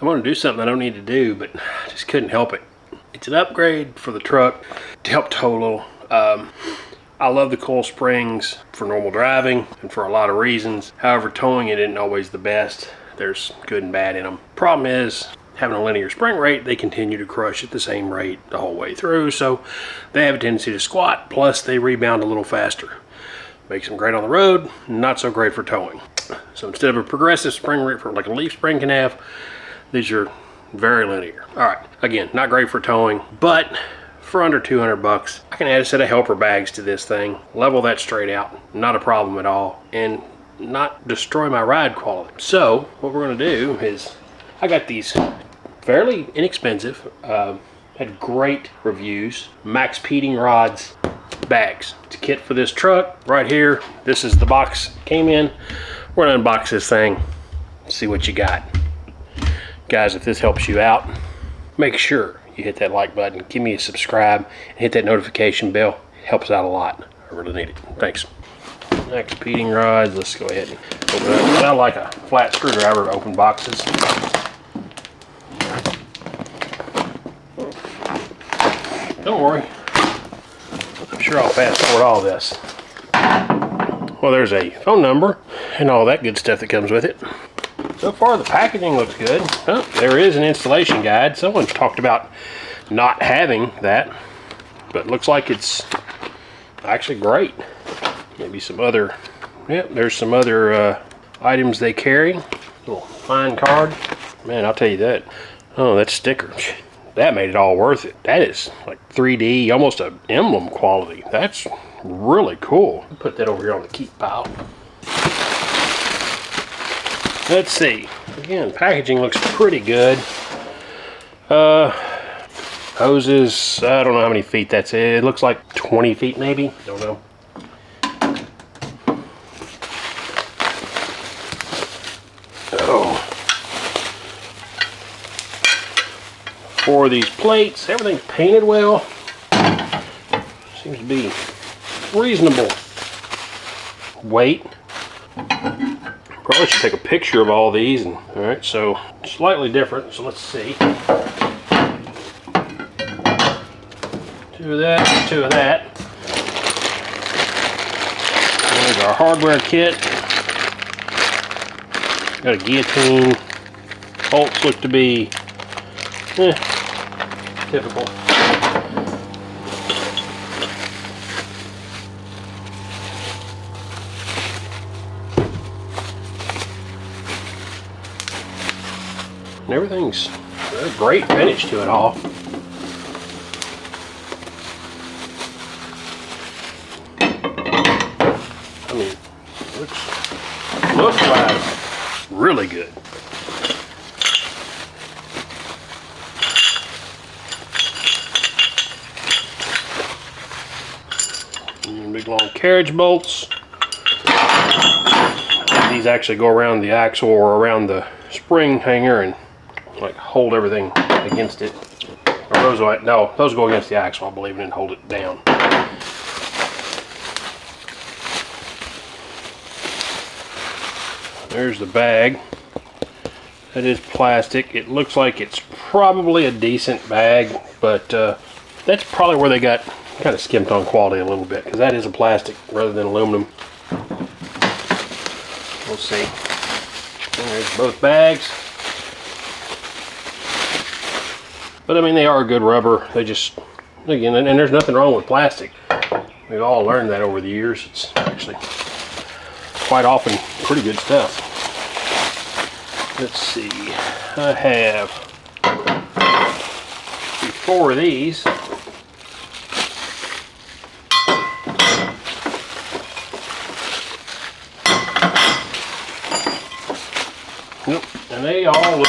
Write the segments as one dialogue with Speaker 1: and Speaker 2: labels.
Speaker 1: I want to do something I don't need to do, but I just couldn't help it. It's an upgrade for the truck to help tow a little. I love the coil springs for normal driving and for a lot of reasons. However, towing it isn't always the best. There's good and bad in them. Problem is, having a linear spring rate, they continue to crush at the same rate the whole way through, so they have a tendency to squat, plus they rebound a little faster. Makes them great on the road, not so great for towing. So instead of a progressive spring rate for like a leaf spring can have, these are very linear. All right, again, not great for towing, but for under 200 bucks, I can add a set of helper bags to this thing, level that straight out, not a problem at all, and not destroy my ride quality. So what we're gonna do is, I got these fairly inexpensive, had great reviews, maxpeedingrods bags. It's a kit for this truck right here. This is the box it came in. We're gonna unbox this thing, see what you got. Guys, if this helps you out, make sure you hit that like button, give me a subscribe, and hit that notification bell. It helps out a lot. I really need it. Thanks. Maxpeedingrods. Let's go ahead and open it up. I like a flat screwdriver to open boxes. Don't worry. I'm sure I'll fast forward all this. Well, there's a phone number and all that good stuff that comes with it. So far, the packaging looks good. Oh, there is an installation guide. Someone talked about not having that, but it looks like it's actually great. Maybe some other, yep, there's some other items they carry. Little fine card. Man, I'll tell you that. Oh, that sticker. That made it all worth it. That is like 3D, almost an emblem quality. That's really cool. Put that over here on the keep pile. Let's see. Again, packaging looks pretty good. Hoses, I don't know how many feet that's. It looks like 20 feet maybe. Don't know. Oh. For these plates, everything's painted well. Seems to be reasonable weight. Probably should take a picture of all these. And all right, so slightly different. So let's see. 2 of that, 2 of that. There's our hardware kit. Got a guillotine. Bolts look to be typical. And everything's a great finish to it all. I mean, looks like really good. And big long carriage bolts. These actually go around the axle or around the spring hanger and like hold everything against it. Or those, no, those go against the axle, I believe, and hold it down. There's the bag. That is plastic. It looks like it's probably a decent bag, but that's probably where they got kind of skimped on quality a little bit, because that is a plastic rather than aluminum. We'll see. And there's both bags. But I mean, they are good rubber. They just, again, and there's nothing wrong with plastic. We've all learned that over the years. It's actually quite often pretty good stuff. Let's see. I have 4 of these. Yep, and they all look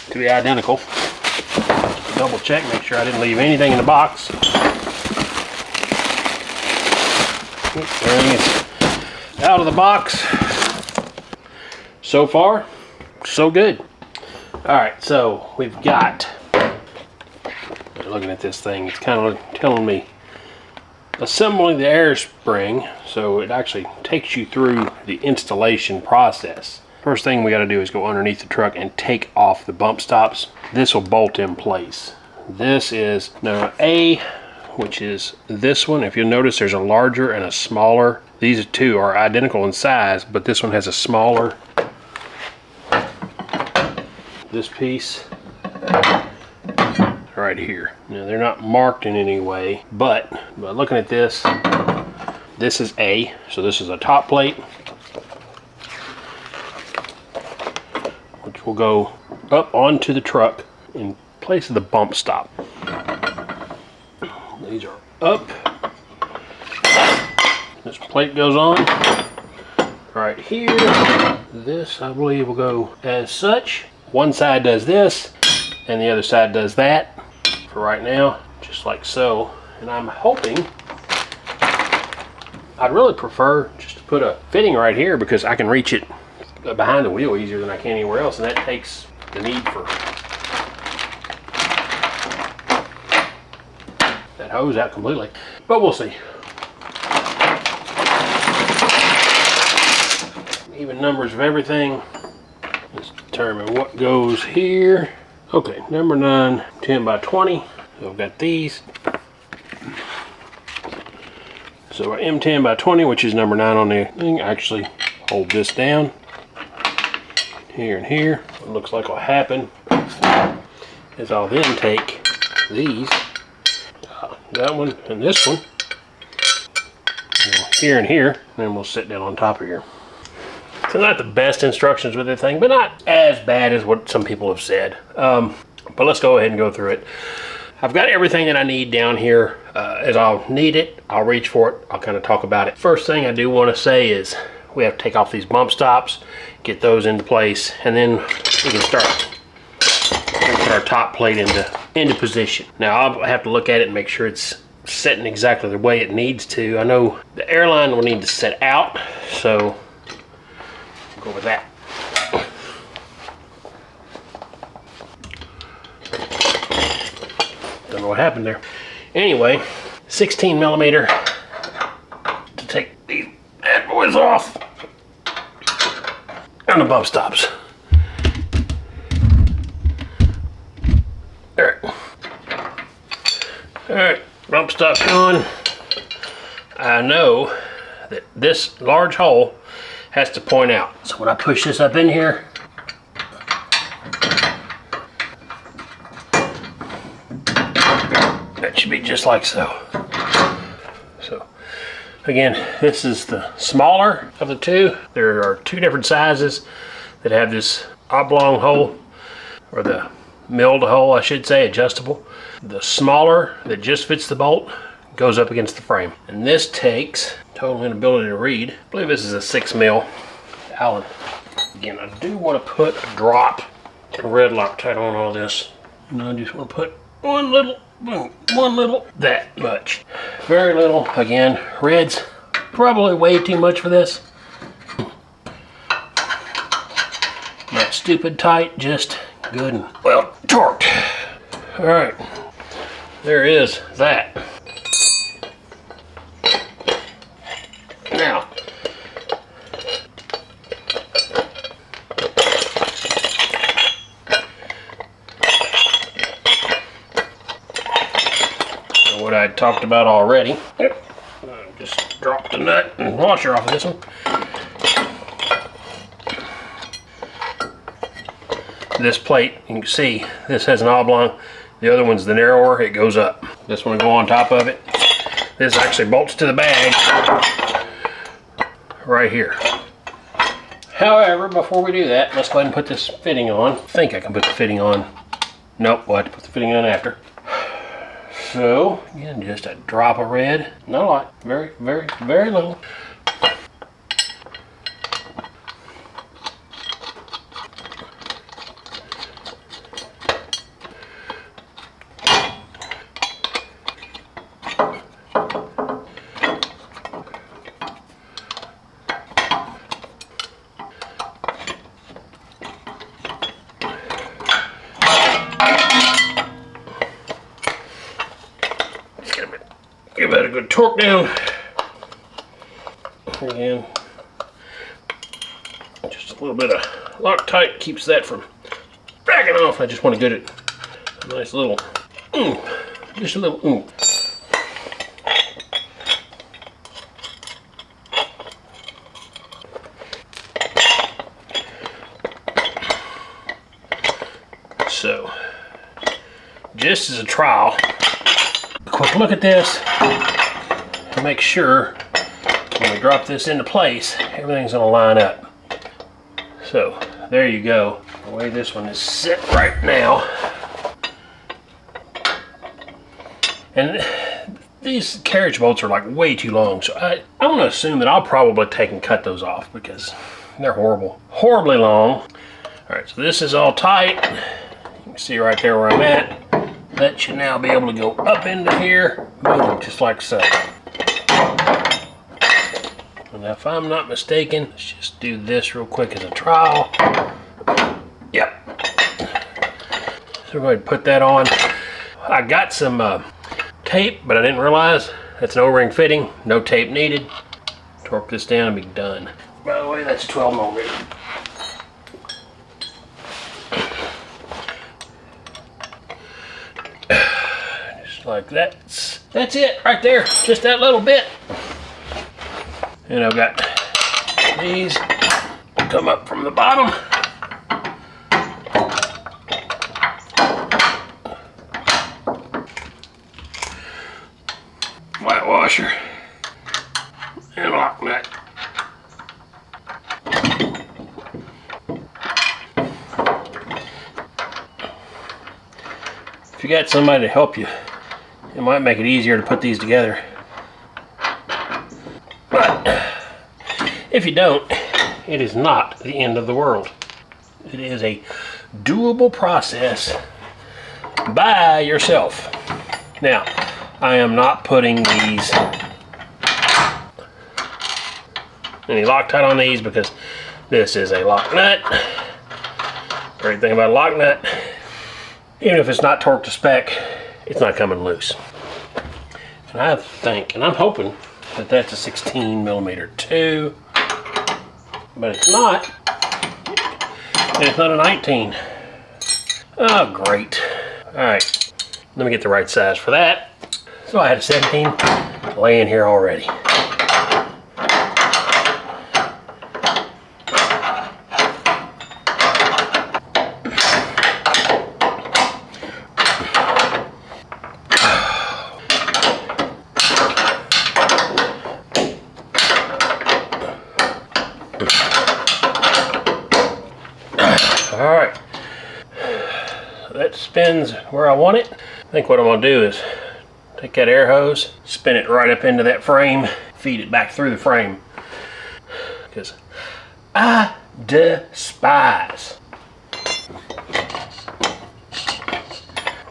Speaker 1: to be identical. Double check, make sure I didn't leave anything in the box. Everything is out of the box. So far, so good. Alright, so we've got, looking at this thing, it's kind of telling me assembling the air spring, so it actually takes you through the installation process. First thing we got to do is go underneath the truck and take off the bump stops. This will bolt in place. This is number A, which is this one. If you'll notice, there's a larger and a smaller. These two are identical in size, but this one has a smaller. This piece right here. Now they're not marked in any way, but by looking at this, this is A, so this is a top plate, which will go up onto the truck in place of the bump stop. These are up. This plate goes on right here. This, I believe, will go as such. One side does this, and the other side does that. For right now, just like so. And I'm hoping, I'd really prefer just to put a fitting right here because I can reach it behind the wheel easier than I can anywhere else, and that takes the need for that hose out completely. But we'll see. Even numbers of everything. Let's determine what goes here. Okay, number 9, 10 by 20. So I've got these. So our M10 by 20, which is number 9 on the thing, actually hold this down. Here and here. What looks like will happen is I'll then take these, that one and this one, here and here, and then we'll sit down on top of here. So not the best instructions with the thing, but not as bad as what some people have said. But let's go ahead and go through it. I've got everything that I need down here. As I'll need it, I'll reach for it. I'll kind of talk about it. First thing I do want to say is we have to take off these bump stops, get those into place, and then we can start put our top plate into position. Now I'll have to look at it and make sure it's setting exactly the way it needs to. I know the airline will need to set out, so go with that. Don't know what happened there. Anyway, 16 millimeter to take these bad boys off and the bump stops. Alright, bump stops on. I know that this large hole has to point out. So when I push this up in here, that should be just like so. So again, this is the smaller of the two. There are two different sizes that have this oblong hole, or the milled hole, I should say, adjustable. The smaller that just fits the bolt goes up against the frame. And this takes, total inability to read, I believe this is a 6 mil Allen. Again, I do want to put a drop of red Loctite on all this. And I just want to put one little, boom, one little, that much. Very little. Again, red's probably way too much for this. Not stupid tight, just good and well torqued. All right, there is that. Now, what I talked about already. Just drop the nut and washer off of this one. This plate, you can see, this has an oblong. The other one's the narrower, it goes up. This one will go on top of it. This actually bolts to the bag right here. However, before we do that, let's go ahead and put this fitting on. I think I can put the fitting on. Nope, we'll have to put the fitting on after. So, again, just a drop of red. Not a lot, very, very, very little. Give that a good torque down. Again, just a little bit of Loctite keeps that from backing off. I just want to get it a nice little just a little So, just as a trial, a quick look at this to make sure when we drop this into place, everything's going to line up. So, there you go. The way this one is set right now. And these carriage bolts are like way too long, so I want to assume that I'll probably take and cut those off because they're horrible. Horribly long. Alright, so this is all tight. You can see right there where I'm at. That should now be able to go up into here. Boom, just like so. And if I'm not mistaken, let's just do this real quick as a trial. Yep. So we're going to put that on. I got some tape, but I didn't realize that's an O-ring fitting. No tape needed. Torque this down and be done. By the way, that's a 12 millimeter. Just like that. That's it right there. Just that little bit. And I've got these come up from the bottom. Flat washer and lock nut. If you got somebody to help you, it might make it easier to put these together. But if you don't, it is not the end of the world. It is a doable process by yourself. Now, I am not putting these any Loctite on these because this is a lock nut. Great thing about a lock nut, even if it's not torqued to spec, it's not coming loose. And I think, and I'm hoping that that's a 16 millimeter too, but it's not. And it's not a 19. Oh, great. All right, let me get the right size for that. So I had a 17 laying here already. All right, that spins where I want it. I think what I'm gonna do is take that air hose, spin it right up into that frame, feed it back through the frame. Because I despise.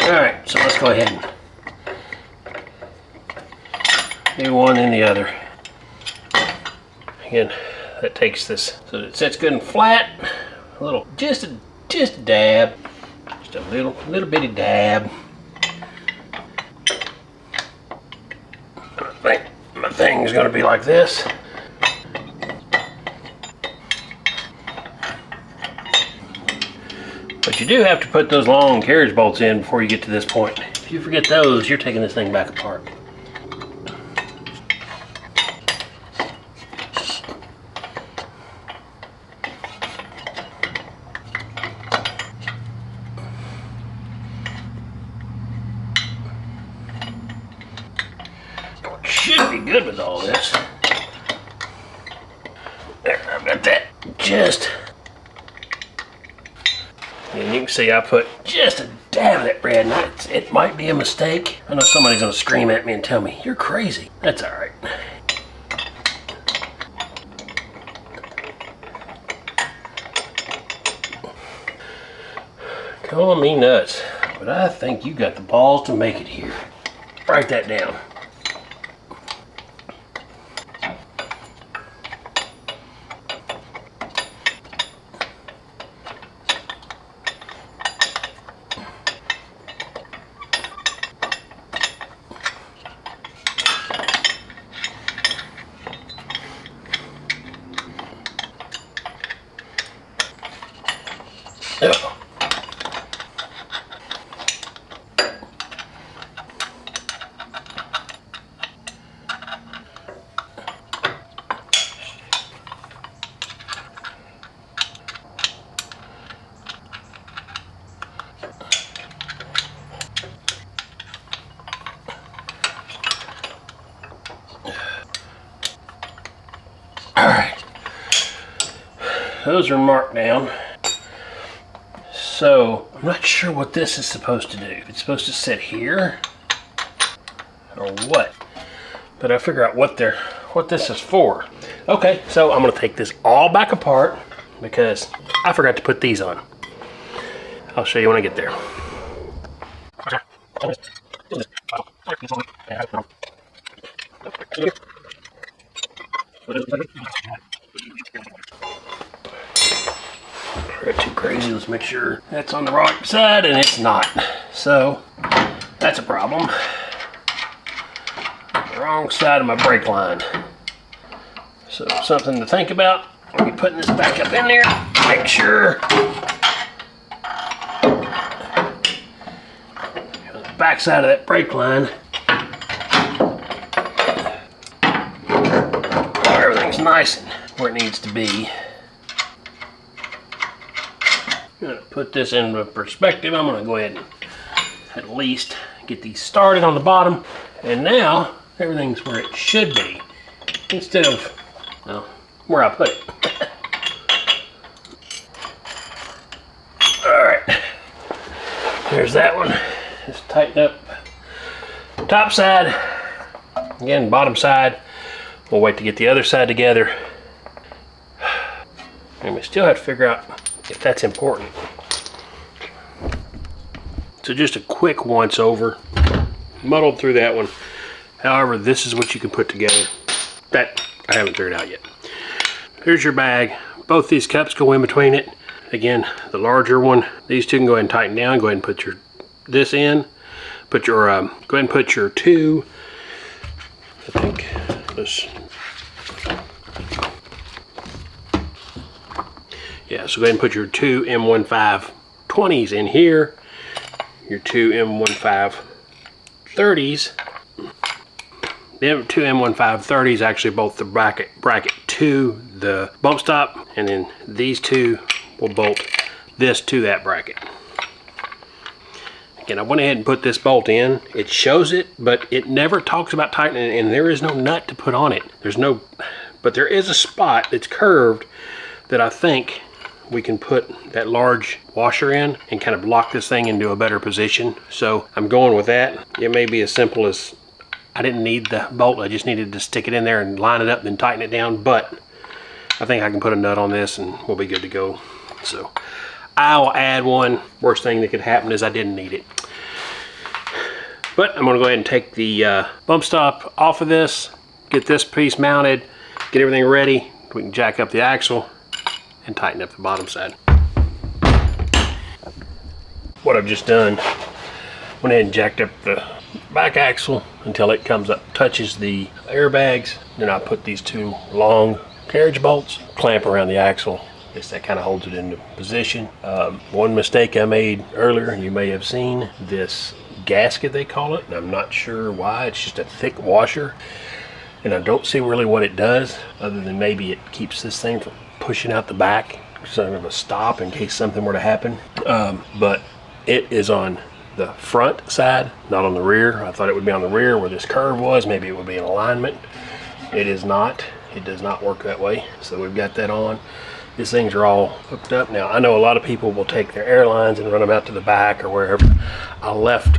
Speaker 1: Alright, so let's go ahead and do one and the other. Again, that takes this so that it sits good and flat. A little, just a dab. Just a little bitty dab. I think my thing is going to be like this. But you do have to put those long carriage bolts in before you get to this point. If you forget those, you're taking this thing back apart. Should be good with all this. There, I've got that just. And you can see I put just a dab of that red, and it might be a mistake. I know somebody's gonna scream at me and tell me, you're crazy. That's all right. Call me nuts, but I think you got the balls to make it here. Write that down. those are marked down. So I'm not sure what this is supposed to do. It's supposed to sit here or what? But I figure out what this is for. Okay, so I'm gonna take this all back apart because I forgot to put these on. I'll show you when I get there. Not too crazy. Let's make sure that's on the right side, and it's not. So that's a problem. The wrong side of my brake line. So something to think about. I'll be putting this back up in there. Make sure the back side of that brake line. Everything's nice and where it needs to be. I'm gonna put this into perspective. I'm gonna go ahead and at least get these started on the bottom. And now everything's where it should be instead of, well, where I put it. All right, there's that one. Just tighten up top side. Again, bottom side. We'll wait to get the other side together. And we still have to figure out if that's important. So just a quick once over. Muddled through that one. However, this is what you can put together. That I haven't figured out yet. Here's your bag. Both these cups go in between it. Again, the larger one, these two can go ahead and tighten down. Go ahead and put this in. Put your go ahead and put your two. I think this. Yeah, so go ahead and put your two M1520s in here. Your two M1530s. The two M1530s actually both the bracket to the bump stop, and then these two will bolt this to that bracket. Again, I went ahead and put this bolt in. It shows it, but it never talks about tightening it, and there is no nut to put on it. But there is a spot that's curved that I think we can put that large washer in and kind of lock this thing into a better position. So I'm going with that. It may be as simple as I didn't need the bolt, I just needed to stick it in there and line it up and then tighten it down, but I think I can put a nut on this and we'll be good to go. So I'll add one. Worst thing that could happen is I didn't need it. But I'm gonna go ahead and take the bump stop off of this, get this piece mounted, get everything ready. We can jack up the axle and tighten up the bottom side. What I've just done, went ahead and jacked up the back axle until it comes up, touches the airbags. Then I put these two long carriage bolts, clamp around the axle. That kind of holds it into position. One mistake I made earlier, you may have seen this gasket, they call it, and I'm not sure why. It's just a thick washer, and I don't see really what it does other than maybe it keeps this thing from pushing out the back, sort of a stop in case something were to happen. But it is on the front side, not on the rear. I thought it would be on the rear where this curve was. Maybe it would be in alignment. It is not. It does not work that way. So we've got that on. These things are all hooked up. Now, I know a lot of people will take their airlines and run them out to the back or wherever. I left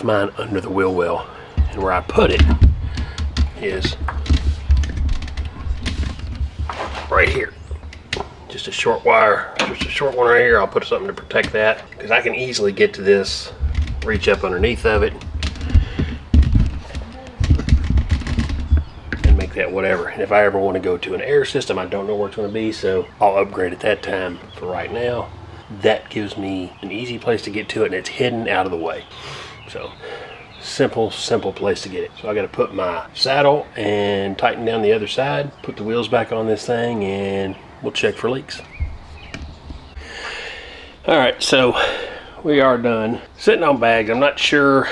Speaker 1: mine under the wheel well. And where I put it is right here. Just a short wire, just a short one right here. I'll put something to protect that because I can easily get to this, reach up underneath of it, and make that whatever. And if I ever want to go to an air system, I don't know where it's going to be, so I'll upgrade at that time. For right now, that gives me an easy place to get to it, and it's hidden out of the way. So simple place to get it. So I got to put my saddle and tighten down the other side, put the wheels back on this thing, and we'll check for leaks. All right, so we are done sitting on bags. I'm not sure,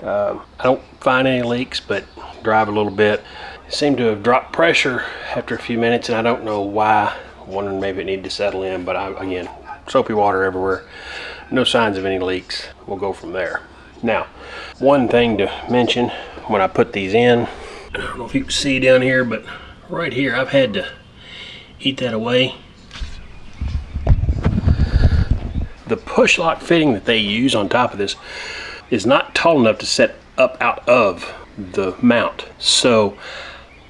Speaker 1: I don't find any leaks, but drive a little bit. It seemed to have dropped pressure after a few minutes, and I don't know why. I'm wondering maybe it needed to settle in, but again, soapy water everywhere. No signs of any leaks. We'll go from there. Now, one thing to mention when I put these in, I don't know if you can see down here, but right here I've had to eat that away. The push lock fitting that they use on top of this is not tall enough to set up out of the mount. So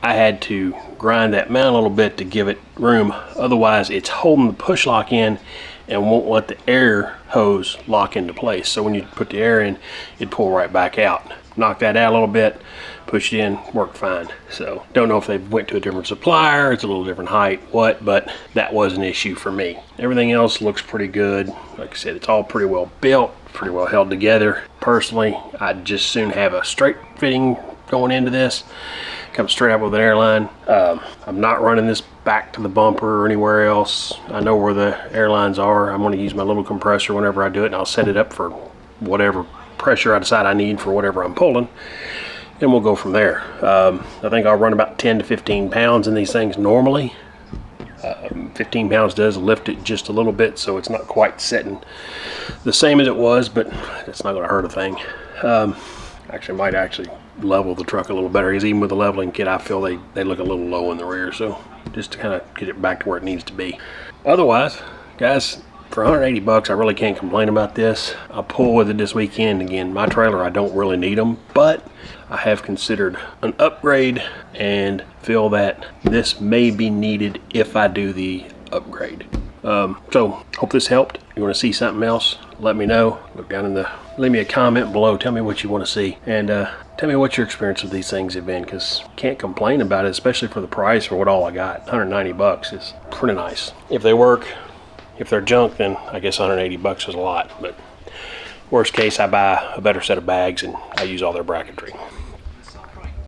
Speaker 1: I had to grind that mount a little bit to give it room. Otherwise, it's holding the push lock in and won't let the air hose lock into place. So when you put the air in, it'd pull right back out. Knock that out a little bit, push it in, worked fine. So don't know if they went to a different supplier, it's a little different height, but that was an issue for me. Everything else looks pretty good. Like I said, it's all pretty well built, pretty well held together. Personally, I'd just soon have a straight fitting going into this. Comes straight out with an airline. I'm not running this back to the bumper or anywhere else. I know where the airlines are. I'm going to use my little compressor whenever I do it, and I'll set it up for whatever pressure I decide I need for whatever I'm pulling, and we'll go from there. I think I'll run about 10 to 15 pounds in these things normally. 15 pounds does lift it just a little bit, so it's not quite setting the same as it was, but it's not going to hurt a thing. Actually, might actually level the truck a little better, because even with the leveling kit, I feel they look a little low in the rear, so just to kind of get it back to where it needs to be. Otherwise, guys, for 180 bucks, I really can't complain about this. I'll pull with it this weekend. Again, my trailer, I don't really need them, but I have considered an upgrade and feel that this may be needed if I do the upgrade. So hope this helped. If you want to see something else, let me know. Look down in leave me a comment below. Tell me what you want to see, and tell me what your experience with these things have been, because can't complain about it, especially for the price for what all I got. 190 bucks is pretty nice. If they work, if they're junk, then I guess 180 bucks is a lot, but worst case, I buy a better set of bags and I use all their bracketry.